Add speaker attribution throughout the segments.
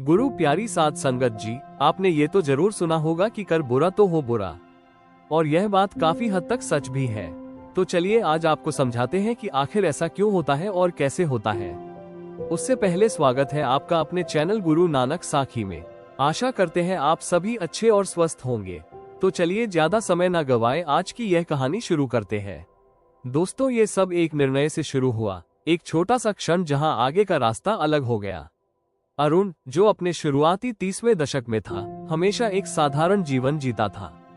Speaker 1: गुरु प्यारी साध संगत जी, आपने ये तो जरूर सुना होगा कि कर बुरा तो हो बुरा। और यह बात काफी हद तक सच भी है। तो चलिए आज आपको समझाते हैं कि आखिर ऐसा क्यों होता है और कैसे होता है। उससे पहले स्वागत है आपका अपने चैनल गुरु नानक साखी में। आशा करते हैं आप सभी अच्छे और स्वस्थ होंगे। तो चलिए ज्यादा समय न गवाएं, आज की यह कहानी शुरू करते हैं। दोस्तों, ये सब एक निर्णय से शुरू हुआ, एक छोटा सा क्षण जहां आगे का रास्ता अलग हो गया। अरुण, जो अपने शुरुआती 30वें दशक में था, हमेशा एक साधारण जीवन जीता था।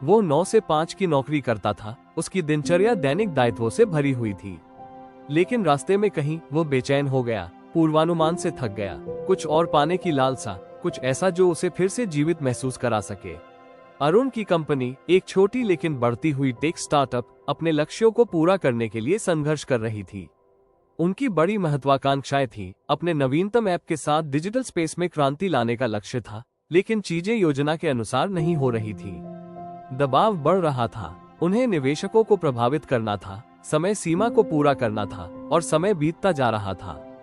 Speaker 1: वो 9 से 5 की नौकरी करता था। उसकी दिनचर्या दैनिक दायित्वों से भरी हुई थी। लेकिन रास्ते में कहीं वो बेचैन हो गया, पूर्वानुमान से थक गया, कुछ और पाने की लालसा, कुछ ऐसा जो उसे फिर से जीवित महसूस करा सके। अरुण की कंपनी, एक छोटी लेकिन बढ़ती हुई टेक स्टार्टअप, अपने लक्ष्यों को पूरा करने के लिए संघर्ष कर रही थी। उनकी बड़ी महत्वाकांक्षाएं थी। अपने नवीनतम ऐप के साथ डिजिटल स्पेस में क्रांति लाने का लक्ष्य था, लेकिन चीजें योजना के अनुसार नहीं हो रही थी। दबाव बढ़ रहा था। उन्हें निवेशकों को प्रभावित करना था, समय सीमा को पूरा करना था, और समय बीतता जा रहा था।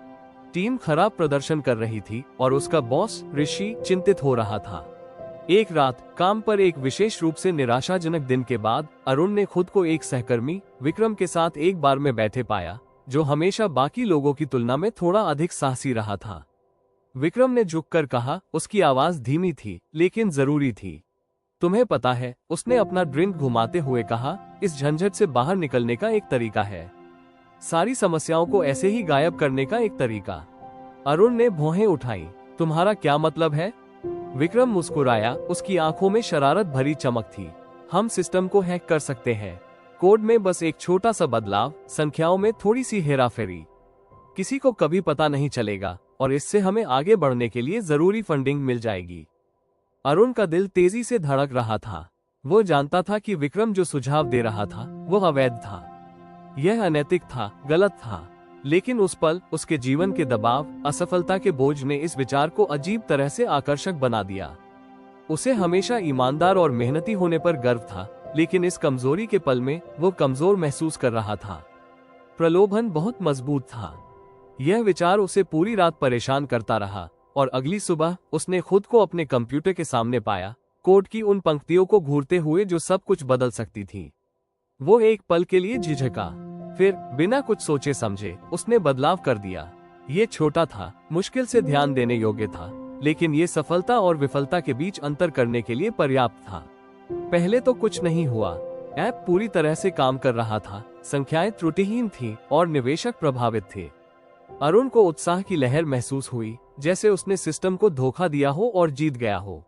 Speaker 1: टीम खराब प्रदर्शन कर रही थी और उसका बॉस ऋषि चिंतित हो रहा था। एक रात काम पर एक विशेष रूप से निराशाजनक दिन के बाद अरुण ने खुद को एक सहकर्मी विक्रम के साथ एक बार में बैठे पाया, जो हमेशा बाकी लोगों की तुलना में थोड़ा अधिक साहसी रहा था। विक्रम ने झुककर कहा, उसकी आवाज धीमी थी लेकिन जरूरी थी। तुम्हें पता है, उसने अपना ड्रिंक घुमाते हुए कहा, इस झंझट से बाहर निकलने का एक तरीका है। सारी समस्याओं को ऐसे ही गायब करने का एक तरीका। अरुण ने भौहें उठाई। तुम्हारा क्या मतलब है? विक्रम मुस्कुराया, उसकी आंखों में शरारत भरी चमक थी। हम सिस्टम को हैक कर सकते हैं। कोड में बस एक छोटा सा बदलाव, संख्याओं में थोड़ी सी हेराफेरी। किसी को कभी पता नहीं चलेगा और इससे हमें आगे बढ़ने के लिए जरूरी फंडिंग मिल जाएगी। अरुण का दिल तेजी से धड़क रहा था। वो जानता था कि विक्रम जो सुझाव दे रहा था वो अवैध था। यह अनैतिक था, गलत था। लेकिन उस पल उसके जीवन के दबाव, असफलता के बोझ ने इस विचार को अजीब तरह से आकर्षक बना दिया। उसे हमेशा ईमानदार और मेहनती होने पर गर्व था, लेकिन इस कमजोरी के पल में वो कमजोर महसूस कर रहा था। प्रलोभन बहुत मजबूत था। यह विचार उसे पूरी रात परेशान करता रहा और अगली सुबह उसने खुद को अपने कंप्यूटर के सामने पाया, कोड की उन पंक्तियों को घूरते हुए जो सब कुछ बदल सकती थी। वो एक पल के लिए झिझका, फिर बिना कुछ सोचे समझे उसने बदलाव कर दिया। ये छोटा था, मुश्किल से ध्यान देने योग्य था, लेकिन ये सफलता और विफलता के बीच अंतर करने के लिए पर्याप्त था। पहले तो कुछ नहीं हुआ। ऐप पूरी तरह से काम कर रहा था, संख्याएं त्रुटिहीन थीं और निवेशक प्रभावित थे। अरुण को उत्साह की लहर महसूस हुई, जैसे उसने सिस्टम को धोखा दिया हो और जीत गया हो।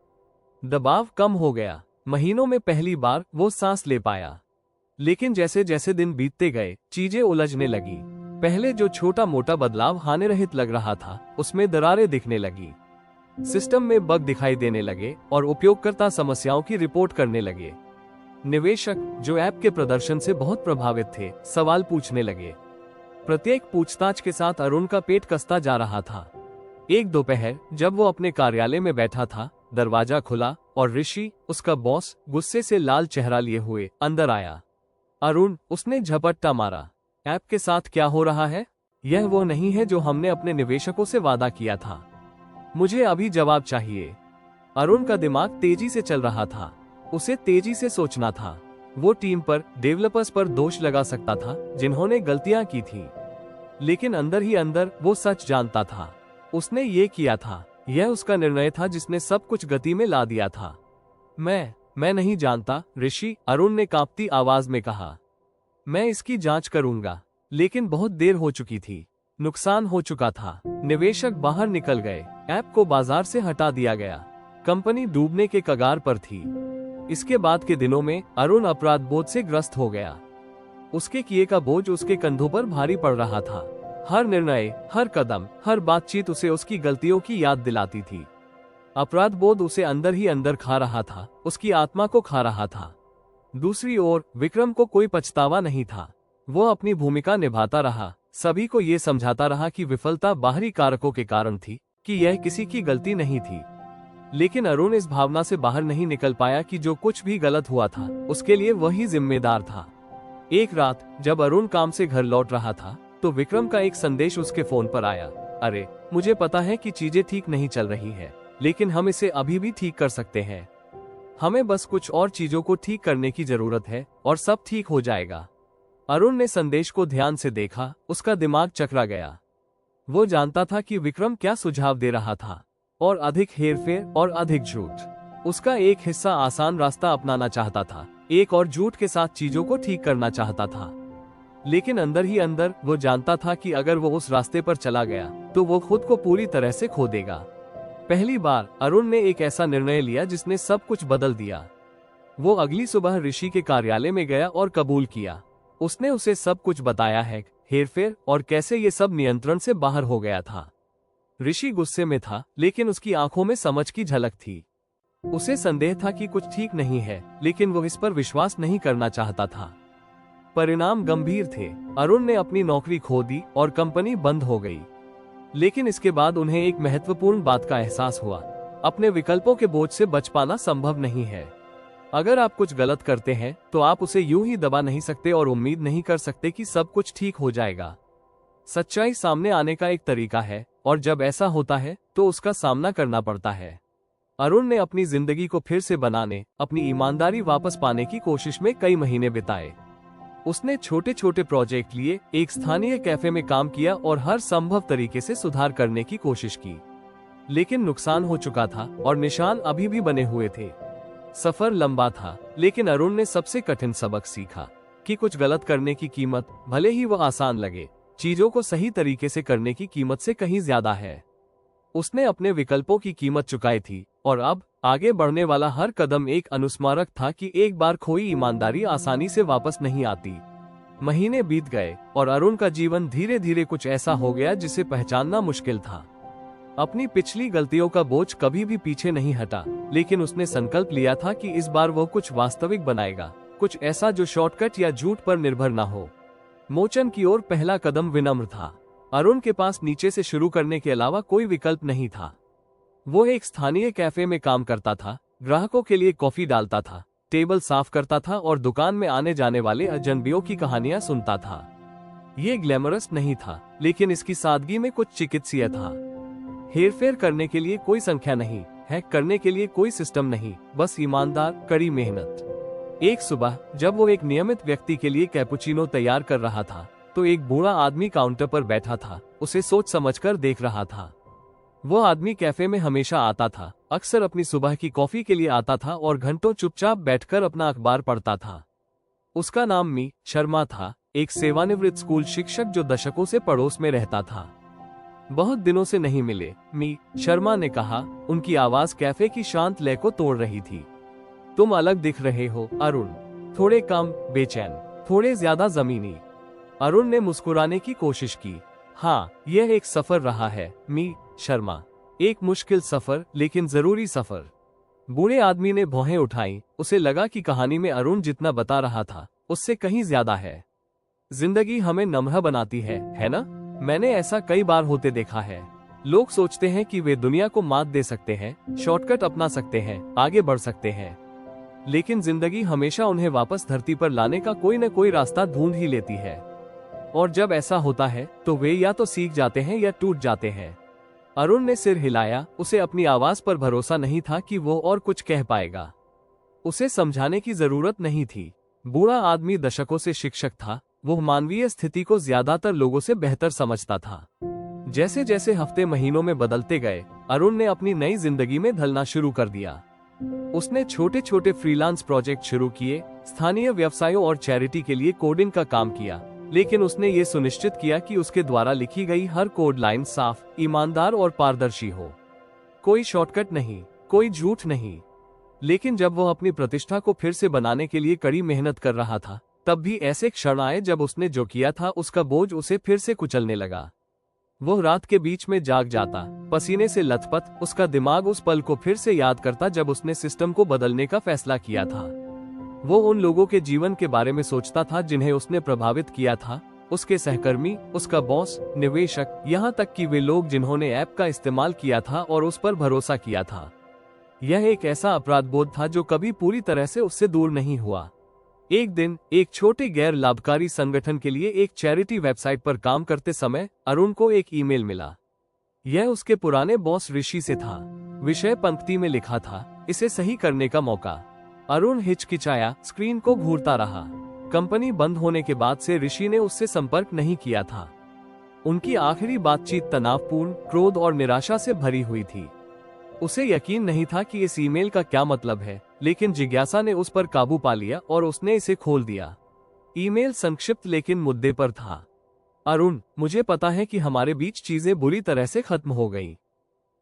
Speaker 1: दबाव कम हो गया। महीनों में पहली बार वो सांस ले पाया। लेकिन जैसे जैसे दिन बीतते गए, चीजें उलझने लगी। पहले जो छोटा मोटा बदलाव हानिरहित लग रहा था, उसमें दरारें दिखने लगी। सिस्टम में बग दिखाई देने लगे और उपयोगकर्ता समस्याओं की रिपोर्ट करने लगे। निवेशक, जो ऐप के प्रदर्शन से बहुत प्रभावित थे, सवाल पूछने लगे। प्रत्येक पूछताछ के साथ अरुण का पेट कसता जा रहा था। एक दोपहर जब वो अपने कार्यालय में बैठा था, दरवाजा खुला और ऋषि, उसका बॉस, गुस्से से लाल चेहरा लिए हुए अंदर आया। अरुण, उसने झपट्टा मारा। ऐप के साथ क्या हो रहा है? यह वो नहीं है जो हमने अपने निवेशकों से वादा किया था। मुझे अभी जवाब चाहिए। अरुण का दिमाग तेजी से चल रहा था। उसे तेजी से सोचना था। वो टीम पर, डेवलपर्स पर दोष लगा सकता था जिन्होंने गलतियां की थी, लेकिन अंदर ही अंदर वो सच जानता था। उसने ये किया था। यह उसका निर्णय था जिसने सब कुछ गति में ला दिया था। मैं नहीं जानता ऋषि, अरुण ने कांपती आवाज में कहा। मैं इसकी जांच करूंगा। लेकिन बहुत देर हो चुकी थी। नुकसान हो चुका था। निवेशक बाहर निकल गए। ऐप को बाजार से हटा दिया गया। कंपनी डूबने के कगार पर थी। इसके बाद के दिनों में अरुण अपराध बोध से ग्रस्त हो गया। उसके किए का बोझ उसके कंधों पर भारी पड़ रहा था। हर निर्णय, हर कदम, हर बातचीत उसे उसकी गलतियों की याद दिलाती थी। अपराध बोध उसे अंदर ही अंदर खा रहा था, उसकी आत्मा को खा रहा था। दूसरी ओर विक्रम को कोई पछतावा नहीं था। वो अपनी भूमिका निभाता रहा, सभी को ये समझाता रहा कि विफलता बाहरी कारकों के कारण थी, कि यह किसी की गलती नहीं थी। लेकिन अरुण इस भावना से बाहर नहीं निकल पाया कि जो कुछ भी गलत हुआ था, उसके लिए वही जिम्मेदार था। एक रात जब अरुण काम से घर लौट रहा था, तो विक्रम का एक संदेश उसके फोन पर आया। अरे, मुझे पता है कि चीजें ठीक नहीं चल रही है, लेकिन हम इसे अभी भी ठीक कर सकते हैं। हमें बस कुछ और चीजों को ठीक करने की जरूरत है और सब ठीक हो जाएगा। अरुण ने संदेश को ध्यान से देखा, उसका दिमाग चकरा गया। वो जानता था कि विक्रम क्या सुझाव दे रहा था, और अधिक हेरफेर और अधिक झूठ। उसका एक हिस्सा आसान रास्ता अपनाना चाहता था, एक और झूठ के साथ चीजों को ठीक करना चाहता था। लेकिन अंदर ही अंदर वो जानता था कि अगर वो उस रास्ते पर चला गया तो वो खुद को पूरी तरह से खो देगा। पहली बार अरुण ने एक ऐसा निर्णय लिया जिसने सब कुछ बदल दिया। वो अगली सुबह ऋषि के कार्यालय में गया और कबूल किया। उसने उसे सब कुछ बताया है, हेरफेर और कैसे ये सब नियंत्रण से बाहर हो गया था। ऋषि गुस्से में था, लेकिन उसकी आंखों में समझ की झलक थी। उसे संदेह था कि कुछ ठीक नहीं है, लेकिन वो इस पर विश्वास नहीं करना चाहता था। परिणाम गंभीर थे। अरुण ने अपनी नौकरी खो दी और कंपनी बंद हो गई। लेकिन इसके बाद उन्हें एक महत्वपूर्ण बात का एहसास हुआ, अपने विकल्पों के बोझ से बच पाना संभव नहीं है। अगर आप कुछ गलत करते हैं तो आप उसे यूं ही दबा नहीं सकते और उम्मीद नहीं कर सकते कि सब कुछ ठीक हो जाएगा। सच्चाई सामने आने का एक तरीका है, और जब ऐसा होता है तो उसका सामना करना पड़ता है। अरुण ने अपनी जिंदगी को फिर से बनाने, अपनी ईमानदारी वापस पाने की कोशिश में कई महीने बिताए। उसने छोटे छोटे प्रोजेक्ट लिए, एक स्थानीय कैफे में काम किया और हर संभव तरीके से सुधार करने की कोशिश की। लेकिन नुकसान हो चुका था और निशान अभी भी बने हुए थे। सफर लंबा था, लेकिन अरुण ने सबसे कठिन सबक सीखा कि कुछ गलत करने की कीमत, भले ही वह आसान लगे, चीजों को सही तरीके से करने की कीमत से कहीं ज्यादा है। उसने अपने विकल्पों की कीमत चुकाई थी, और अब आगे बढ़ने वाला हर कदम एक अनुस्मारक था कि एक बार खोई ईमानदारी आसानी से वापस नहीं आती। महीने बीत गए और अरुण का जीवन धीरे धीरे कुछ ऐसा हो गया जिसे पहचानना मुश्किल था। अपनी पिछली गलतियों का बोझ कभी भी पीछे नहीं हटा, लेकिन उसने संकल्प लिया था कि इस बार वो कुछ वास्तविक बनाएगा, कुछ ऐसा जो शॉर्टकट या झूठ पर निर्भर न हो। मोचन की ओर पहला कदम विनम्र था। अरुण के पास नीचे से शुरू करने के अलावा कोई विकल्प नहीं था। वो एक स्थानीय कैफे में काम करता था, ग्राहकों के लिए कॉफी डालता था, टेबल साफ करता था और दुकान में आने जाने वाले अजनबियों की कहानियां सुनता था। ये ग्लैमरस नहीं था, लेकिन इसकी सादगी में कुछ चिकित्सीय था। हेरफेर करने के लिए कोई संख्या नहीं, हैक करने के लिए कोई सिस्टम नहीं, बस ईमानदार, कड़ी मेहनत। एक सुबह जब वो एक नियमित व्यक्ति के लिए कैपुचिनो तैयार कर रहा था, तो एक बूढ़ा आदमी काउंटर पर बैठा था, उसे सोच समझकर देख रहा था। वो आदमी कैफे में हमेशा आता था, अक्सर अपनी सुबह की कॉफी के लिए आता था और घंटों चुपचाप बैठकर अपना अखबार पढ़ता था। उसका नाम मी शर्मा था, एक सेवानिवृत्त स्कूल शिक्षक जो दशकों से पड़ोस में रहता था। बहुत दिनों से नहीं मिले, मी शर्मा ने कहा। उनकी आवाज कैफे की शांत लय को तोड़ रही थी। तुम अलग दिख रहे हो अरुण, थोड़े कम बेचैन, थोड़े ज्यादा जमीनी। अरुण ने मुस्कुराने की कोशिश की। हाँ, यह एक सफर रहा है मी शर्मा, एक मुश्किल सफर, लेकिन जरूरी सफर। बूढ़े आदमी ने भौहें उठाई। उसे लगा कि कहानी में अरुण जितना बता रहा था उससे कहीं ज्यादा है। जिंदगी हमें नम्र बनाती है ना? मैंने ऐसा कई बार होते देखा है। लोग सोचते हैं कि वे दुनिया को मात दे सकते हैं, शॉर्टकट अपना सकते हैं, आगे बढ़ सकते हैं, लेकिन जिंदगी हमेशा उन्हें वापस धरती पर लाने का कोई न कोई रास्ता ढूंढ ही लेती है। और जब ऐसा होता है तो वे या तो सीख जाते हैं या टूट जाते हैं। अरुण ने सिर हिलाया। उसे अपनी आवाज पर भरोसा नहीं था कि वो और कुछ कह पाएगा। उसे समझाने की जरूरत नहीं थी। बूढ़ा आदमी दशकों से शिक्षक था। वो मानवीय स्थिति को ज्यादातर लोगों से बेहतर समझता था। जैसे जैसे हफ्ते महीनों में बदलते गए, अरुण ने अपनी नई जिंदगी में ढलना शुरू कर दिया। उसने छोटे छोटे फ्रीलांस प्रोजेक्ट शुरू किए, स्थानीय व्यवसायों और चैरिटी के लिए कोडिंग का काम किया, लेकिन उसने ये सुनिश्चित किया कि उसके द्वारा लिखी गई हर कोड लाइन साफ, ईमानदार और पारदर्शी हो। कोई शॉर्टकट नहीं, कोई झूठ नहीं। लेकिन जब वो अपनी प्रतिष्ठा को फिर से बनाने के लिए कड़ी मेहनत कर रहा था, तब भी ऐसे क्षण आए जब उसने जो किया था उसका बोझ उसे फिर से कुचलने लगा। वो रात के बीच में जाग जाता, पसीने से लथपथ। उसका दिमाग उस पल को फिर से याद करता जब उसने सिस्टम को बदलने का फैसला किया था। वो उन लोगों के जीवन के बारे में सोचता था जिन्हें उसने प्रभावित किया था, उसके सहकर्मी, उसका बॉस, निवेशक, यहाँ तक कि वे लोग जिन्होंने ऐप का इस्तेमाल किया था और उस पर भरोसा किया था। यह एक ऐसा अपराध बोध था जो कभी पूरी तरह से उससे दूर नहीं हुआ। एक दिन एक छोटे गैर लाभकारी संगठन के लिए एक चैरिटी वेबसाइट पर काम करते समय अरुण को एक ईमेल मिला। यह उसके पुराने बॉस ऋषि से था। विषय पंक्ति में लिखा था, इसे सही करने का मौका। अरुण हिचकिचाया, स्क्रीन को घूरता रहा। कंपनी बंद होने के बाद से ऋषि ने उससे संपर्क नहीं किया था। उनकी आखिरी बातचीत तनावपूर्ण, क्रोध और निराशा से भरी हुई थी। उसे यकीन नहीं था कि इस ईमेल का क्या मतलब है, लेकिन जिज्ञासा ने उस पर काबू पा लिया और उसने इसे खोल दिया। ईमेल संक्षिप्त लेकिन मुद्दे पर था। अरुण, मुझे पता है कि हमारे बीच चीजें बुरी तरह से खत्म हो गईं।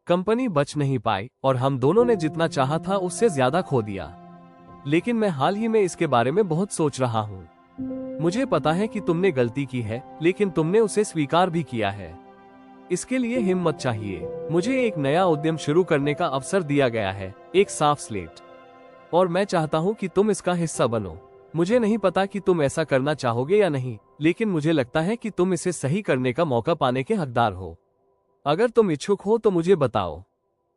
Speaker 1: कंपनी बच नहीं पाई और हम दोनों ने जितना चाहा था उससे ज्यादा खो दिया। लेकिन मैं हाल ही में इसके बारे में बहुत सोच रहा हूँ। मुझे पता है कि तुमने गलती की है, लेकिन तुमने उसे स्वीकार भी किया है। इसके लिए हिम्मत चाहिए। मुझे एक नया उद्यम शुरू करने का अवसर दिया गया है, एक साफ स्लेट, और मैं चाहता हूँ कि तुम इसका हिस्सा बनो। मुझे नहीं पता कि तुम ऐसा करना चाहोगे या नहीं, लेकिन मुझे लगता है कि तुम इसे सही करने का मौका पाने के हकदार हो। अगर तुम इच्छुक हो तो मुझे बताओ।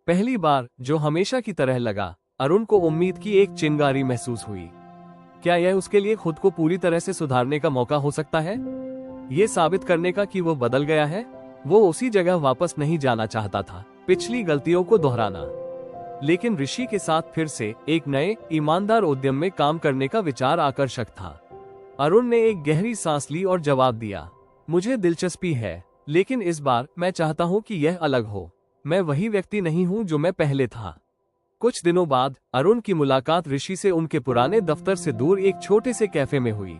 Speaker 1: पहली बार, जो हमेशा की तरह लगा, अरुण को उम्मीद की एक चिंगारी महसूस हुई। क्या यह उसके लिए खुद को पूरी तरह से सुधारने का मौका हो सकता है? ये साबित करने का कि वो बदल गया है। वो उसी जगह वापस नहीं जाना चाहता था, पिछली गलतियों को दोहराना। लेकिन ऋषि के साथ फिर से एक नए, ईमानदार उद्यम में काम करने का विचार आकर्षक था। अरुण ने एक गहरी सांस ली और जवाब दिया, मुझे दिलचस्पी है, लेकिन इस बार मैं चाहता हूँ कि यह अलग हो। मैं वही व्यक्ति नहीं हूँ जो मैं पहले था। कुछ दिनों बाद अरुण की मुलाकात ऋषि से उनके पुराने दफ्तर से दूर एक छोटे से कैफे में हुई।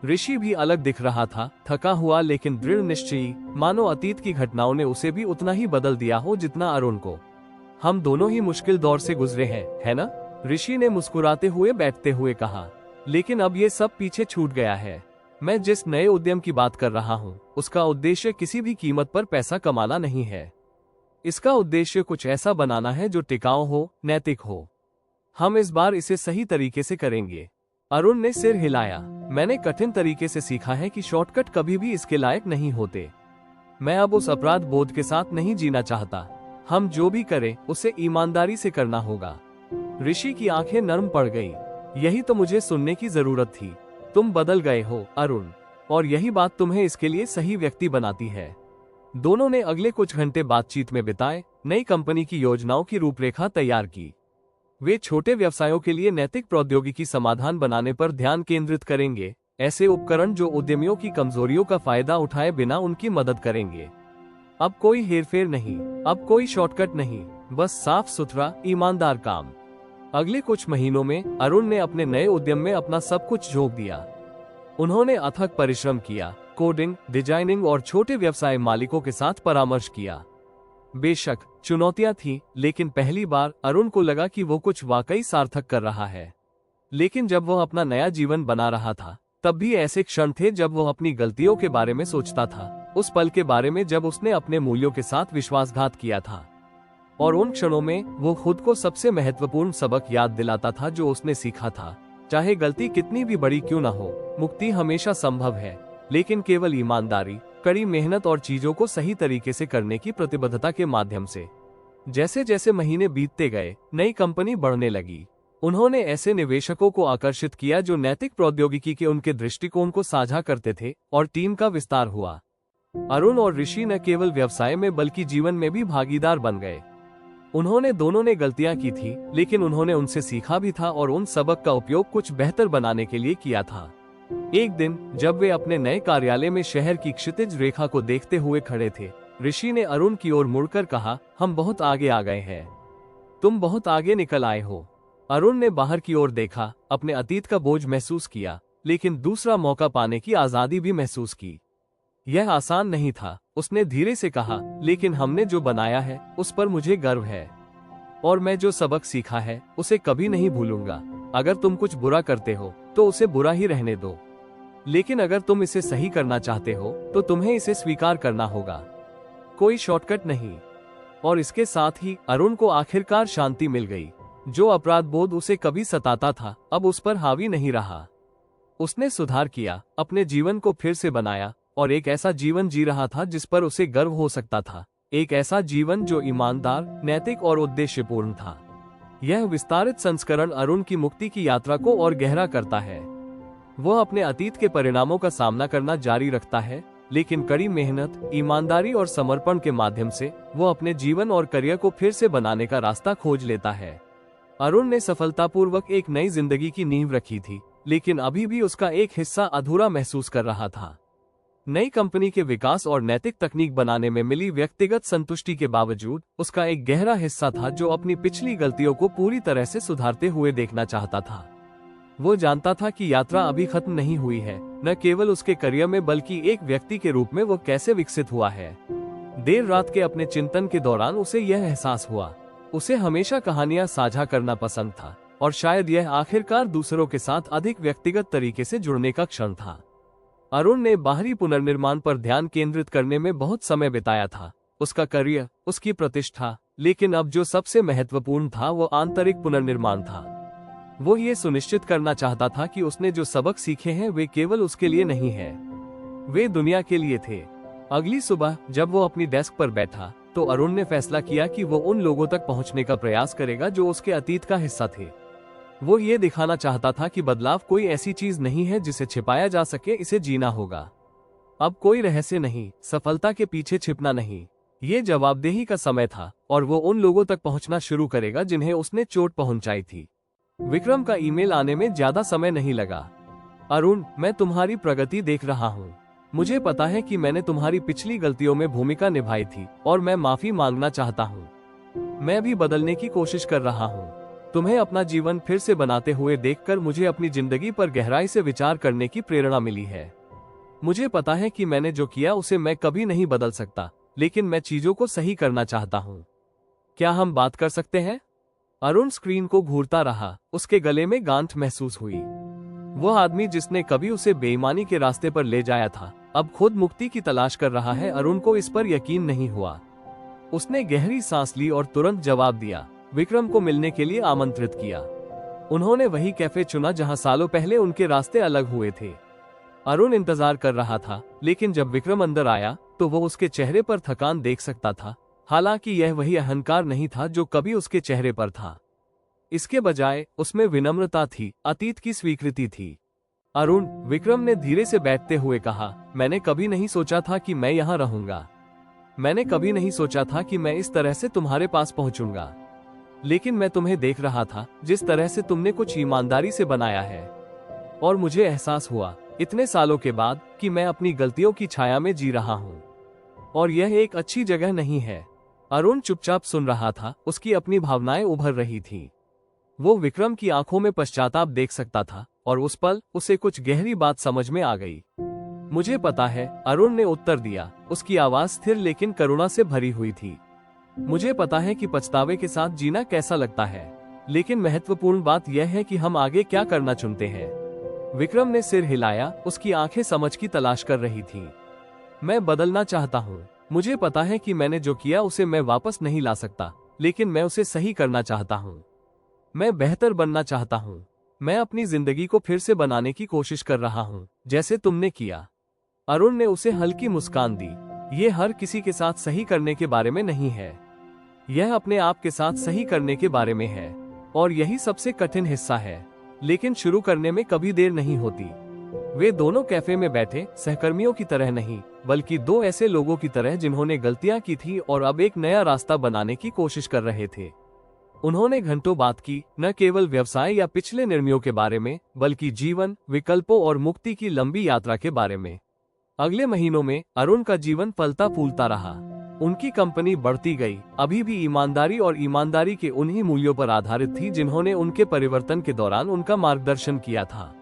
Speaker 1: ऋषि भी अलग दिख रहा था, थका हुआ लेकिन दृढ़ निश्चयी, मानो अतीत की घटनाओं ने उसे भी उतना ही बदल दिया हो जितना अरुण को। हम दोनों ही मुश्किल दौर से गुजरे हैं, है ना? ऋषि ने मुस्कुराते हुए बैठते हुए कहा। लेकिन अब ये सब पीछे छूट गया है। मैं जिस नए उद्यम की बात कर रहा हूँ, उसका उद्देश्य किसी भी कीमत पर पैसा कमाना नहीं है। इसका उद्देश्य कुछ ऐसा बनाना है जो टिकाऊ हो, नैतिक हो। हम इस बार इसे सही तरीके से करेंगे। अरुण ने सिर हिलाया। मैंने कठिन तरीके से सीखा है कि शॉर्टकट कभी भी इसके लायक नहीं होते। मैं अब उस अपराध बोध के साथ नहीं जीना चाहता। हम जो भी करें उसे ईमानदारी से करना होगा। ऋषि की आंखें नर्म पड़ गईं। यही तो मुझे सुनने की जरूरत थी। तुम बदल गए हो अरुण, और यही बात तुम्हें इसके लिए सही व्यक्ति बनाती है। दोनों ने अगले कुछ घंटे बातचीत में बिताए, नई कंपनी की योजनाओं की रूपरेखा तैयार की। वे छोटे व्यवसायों के लिए नैतिक प्रौद्योगिकी समाधान बनाने पर ध्यान केंद्रित करेंगे, ऐसे उपकरण जो उद्यमियों की कमजोरियों का फायदा उठाए बिना उनकी मदद करेंगे। अब कोई हेरफेर नहीं, अब कोई शॉर्टकट नहीं, बस साफ सुथरा, ईमानदार काम। अगले कुछ महीनों में अरुण ने अपने नए उद्यम में अपना सब कुछ झोंक दिया। उन्होंने अथक परिश्रम किया, कोडिंग, डिजाइनिंग और छोटे व्यवसाय मालिकों के साथ परामर्श किया। बेशक चुनौतियां थीं, लेकिन पहली बार अरुण को लगा कि वो कुछ वाकई सार्थक कर रहा है। लेकिन जब वो अपना नया जीवन बना रहा था, तब भी ऐसे क्षण थे जब वो अपनी गलतियों के बारे में सोचता था, उस पल के बारे में जब उसने अपने मूल्यों के साथ विश्वासघात किया था। और उन क्षणों में वो खुद को सबसे महत्वपूर्ण सबक याद दिलाता था जो उसने सीखा था, चाहे गलती कितनी भी बड़ी क्यों न हो, मुक्ति हमेशा संभव है, लेकिन केवल ईमानदारी, कड़ी मेहनत और चीजों को सही तरीके से करने की प्रतिबद्धता के माध्यम से। जैसे जैसे महीने बीतते गए, नई कंपनी बढ़ने लगी। उन्होंने ऐसे निवेशकों को आकर्षित किया जो नैतिक प्रौद्योगिकी के उनके दृष्टिकोण को साझा करते थे, और टीम का विस्तार हुआ। अरुण और ऋषि न केवल व्यवसाय में बल्कि जीवन में भी भागीदार बन गए। उन्होंने दोनों ने गलतियां की थी, लेकिन उन्होंने उनसे सीखा भी था और उन सबक का उपयोग कुछ बेहतर बनाने के लिए किया था। एक दिन जब वे अपने नए कार्यालय में शहर की क्षितिज रेखा को देखते हुए खड़े थे, ऋषि ने अरुण की ओर मुड़कर कहा, हम बहुत आगे आ गए हैं। तुम बहुत आगे निकल आए हो। अरुण ने बाहर की ओर देखा, अपने अतीत का बोझ महसूस किया, लेकिन दूसरा मौका पाने की आजादी भी महसूस की। यह आसान नहीं था, उसने धीरे से कहा, लेकिन हमने जो बनाया है उस पर मुझे गर्व है, और मैं जो सबक सीखा है उसे कभी नहीं भूलूंगा। अगर तुम कुछ बुरा करते हो तो उसे बुरा ही रहने दो, लेकिन अगर तुम इसे सही करना चाहते हो तो तुम्हें इसे स्वीकार करना होगा। कोई शॉर्टकट नहीं। और इसके साथ ही अरुण को आखिरकार शांति मिल गई। जो अपराध बोध उसे कभी सताता था, अब उस पर हावी नहीं रहा। उसने सुधार किया, अपने जीवन को फिर से बनाया, और एक ऐसा जीवन जी रहा था जिस पर उसे गर्व हो सकता था। एक ऐसा जीवन जो ईमानदार, नैतिक और उद्देश्यपूर्ण था। यह विस्तारित संस्करण अरुण की मुक्ति की यात्रा को और गहरा करता है। वह अपने अतीत के परिणामों का सामना करना जारी रखता है, लेकिन कड़ी मेहनत, ईमानदारी और समर्पण के माध्यम से वो अपने जीवन और करियर को फिर से बनाने का रास्ता खोज लेता है। अरुण ने सफलतापूर्वक एक नई जिंदगी की नींव रखी थी, लेकिन अभी भी उसका एक हिस्सा अधूरा महसूस कर रहा था। नई कंपनी के विकास और नैतिक तकनीक बनाने में मिली व्यक्तिगत संतुष्टि के बावजूद उसका एक गहरा हिस्सा था जो अपनी पिछली गलतियों को पूरी तरह से सुधारते हुए देखना चाहता था। वो जानता था कि यात्रा अभी खत्म नहीं हुई है, न केवल उसके करियर में बल्कि एक व्यक्ति के रूप में वो कैसे विकसित हुआ है। देर रात के अपने चिंतन के दौरान उसे यह एहसास हुआ, उसे हमेशा कहानियां साझा करना पसंद था और शायद यह आखिरकार दूसरों के साथ अधिक व्यक्तिगत तरीके से जुड़ने का क्षण था। अरुण ने बाहरी पुनर्निर्माण पर ध्यान केंद्रित करने में बहुत समय बिताया था, उसका करियर, उसकी प्रतिष्ठा, लेकिन अब जो सबसे महत्वपूर्ण था वो आंतरिक पुनर्निर्माण था। वो ये सुनिश्चित करना चाहता था कि उसने जो सबक सीखे हैं वे केवल उसके लिए नहीं है, वे दुनिया के लिए थे। अगली सुबह जब वो अपनी डेस्क पर बैठा तो अरुण ने फैसला किया कि वो उन लोगों तक पहुंचने का प्रयास करेगा जो उसके अतीत का हिस्सा थे। वो ये दिखाना चाहता था कि बदलाव कोई ऐसी चीज नहीं है जिसे छिपाया जा सके, इसे जीना होगा। अब कोई रहस्य नहीं, सफलता के पीछे छिपना नहीं, ये जवाबदेही का समय था और वो उन लोगों तक पहुंचना शुरू करेगा जिन्हें उसने चोट पहुंचाई थी। विक्रम का ईमेल आने में ज्यादा समय नहीं लगा। अरुण, मैं तुम्हारी प्रगति देख रहा हूँ। मुझे पता है कि मैंने तुम्हारी पिछली गलतियों में भूमिका निभाई थी और मैं माफी मांगना चाहता हूँ। मैं भी बदलने की कोशिश कर रहा हूँ। तुम्हें अपना जीवन फिर से बनाते हुए देखकर मुझे अपनी जिंदगी पर गहराई से विचार करने की प्रेरणा मिली है। मुझे पता है कि मैंने जो किया उसे मैं कभी नहीं बदल सकता, लेकिन मैं चीजों को सही करना चाहता हूँ। क्या हम बात कर सकते हैं? अरुण स्क्रीन को घूरता रहा, उसके गले में गांठ महसूस हुई। वह आदमी जिसने कभी उसे बेईमानी के रास्ते पर ले जाया था, अब खुद मुक्ति की तलाश कर रहा है। अरुण को इस पर यकीन नहीं हुआ। उसने गहरी सांस ली और तुरंत जवाब दिया, विक्रम को मिलने के लिए आमंत्रित किया। उन्होंने वही कैफे चुना जहां सालों पहले उनके रास्ते अलग हुए थे। अरुण इंतजार कर रहा था, लेकिन जब विक्रम अंदर आया तो वो उसके चेहरे पर थकान देख सकता था। हालांकि यह वही अहंकार नहीं था जो कभी उसके चेहरे पर था। इसके बजाय उसमें विनम्रता थी, अतीत की स्वीकृति थी। अरुण, विक्रम ने धीरे से बैठते हुए कहा, मैंने कभी नहीं सोचा था कि मैं यहाँ रहूंगा। मैंने कभी नहीं सोचा था कि मैं इस तरह से तुम्हारे पास पहुंचूंगा, लेकिन मैं तुम्हें देख रहा था जिस तरह से तुमने कुछ ईमानदारी से बनाया है, और मुझे एहसास हुआ इतने सालों के बाद कि मैं अपनी गलतियों की छाया में जी रहा हूँ, और यह एक अच्छी जगह नहीं है। अरुण चुपचाप सुन रहा था, उसकी अपनी भावनाएं उभर रही थी। वो विक्रम की आंखों में पश्चाताप देख सकता था और उस पल उसे कुछ गहरी बात समझ में आ गई। मुझे पता है, अरुण ने उत्तर दिया, उसकी आवाज स्थिर लेकिन करुणा से भरी हुई थी। मुझे पता है कि पछतावे के साथ जीना कैसा लगता है, लेकिन महत्वपूर्ण बात यह है कि हम आगे क्या करना चुनते हैं। विक्रम ने सिर हिलाया, उसकी आंखें समझ की तलाश कर रही थीं। मैं बदलना चाहता हूँ। मुझे पता है कि मैंने जो किया उसे मैं वापस नहीं ला सकता, लेकिन मैं उसे सही करना चाहता हूँ। मैं बेहतर बनना चाहता हूँ। मैं अपनी जिंदगी को फिर से बनाने की कोशिश कर रहा हूँ, जैसे तुमने किया। अरुण ने उसे हल्की मुस्कान दी। ये हर किसी के साथ सही करने के बारे में नहीं है, यह अपने आप के साथ सही करने के बारे में है, और यही सबसे कठिन हिस्सा है, लेकिन शुरू करने में कभी देर नहीं होती। वे दोनों कैफे में बैठे, सहकर्मियों की तरह नहीं, बल्कि दो ऐसे लोगों की तरह जिन्होंने गलतियां की थी और अब एक नया रास्ता बनाने की कोशिश कर रहे थे। उन्होंने घंटों बात की, न केवल व्यवसाय या पिछले निर्णयों के बारे में, बल्कि जीवन, विकल्पों और मुक्ति की लंबी यात्रा के बारे में। अगले महीनों में अरुण का जीवन फलता फूलता रहा। उनकी कंपनी बढ़ती गई, अभी भी ईमानदारी और ईमानदारी के उन्हीं मूल्यों पर आधारित थी जिन्होंने उनके परिवर्तन के दौरान उनका मार्गदर्शन किया था।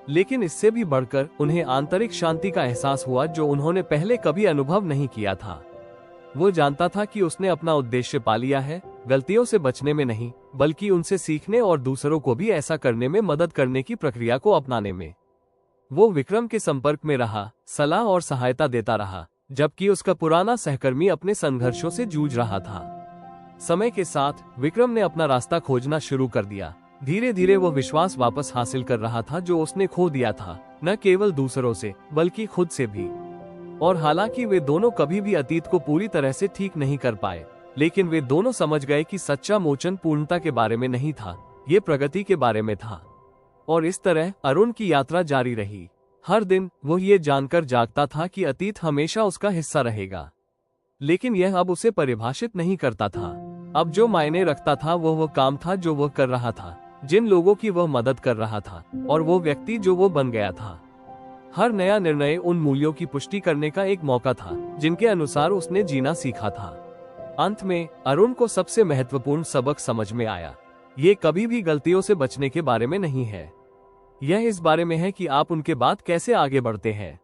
Speaker 1: लेकिन इससे भी बढ़कर उन्हें आंतरिक शांति का एहसास हुआ जो उन्होंने पहले कभी अनुभव नहीं किया था। वो जानता था कि उसने अपना उद्देश्य पा लिया है, गलतियों से बचने में नहीं, बल्कि उनसे सीखने और दूसरों को भी ऐसा करने में मदद करने की प्रक्रिया को अपनाने में। वो विक्रम के संपर्क में रहा, सलाह और सहायता देता रहा, जबकि उसका पुराना सहकर्मी अपने संघर्षों से जूझ रहा था। समय के साथ विक्रम ने अपना रास्ता खोजना शुरू कर दिया। धीरे धीरे वो विश्वास वापस हासिल कर रहा था जो उसने खो दिया था, न केवल दूसरों से बल्कि खुद से भी। और हालांकि वे दोनों कभी भी अतीत को पूरी तरह से ठीक नहीं कर पाए, लेकिन वे दोनों समझ गए कि सच्चा मोचन पूर्णता के बारे में नहीं था, ये प्रगति के बारे में था। और इस तरह अरुण की यात्रा जारी रही। हर दिन वो ये जानकर जागता था कि अतीत हमेशा उसका हिस्सा रहेगा, लेकिन यह अब उसे परिभाषित नहीं करता था। अब जो मायने रखता था वो काम था जो वह कर रहा था, जिन लोगों की वह मदद कर रहा था, और वो व्यक्ति जो वो बन गया था। हर नया निर्णय उन मूल्यों की पुष्टि करने का एक मौका था जिनके अनुसार उसने जीना सीखा था। अंत में अरुण को सबसे महत्वपूर्ण सबक समझ में आया। ये कभी भी गलतियों से बचने के बारे में नहीं है, यह इस बारे में है कि आप उनके बाद कैसे आगे बढ़ते हैं।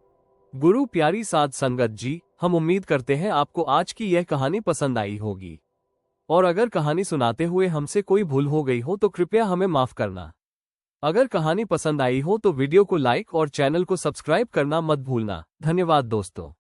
Speaker 1: गुरु प्यारी साध संगत जी, हम उम्मीद करते हैं आपको आज की यह कहानी पसंद आई होगी, और अगर कहानी सुनाते हुए हमसे कोई भूल हो गई हो तो कृपया हमें माफ करना। अगर कहानी पसंद आई हो तो वीडियो को लाइक और चैनल को सब्सक्राइब करना मत भूलना। धन्यवाद दोस्तों।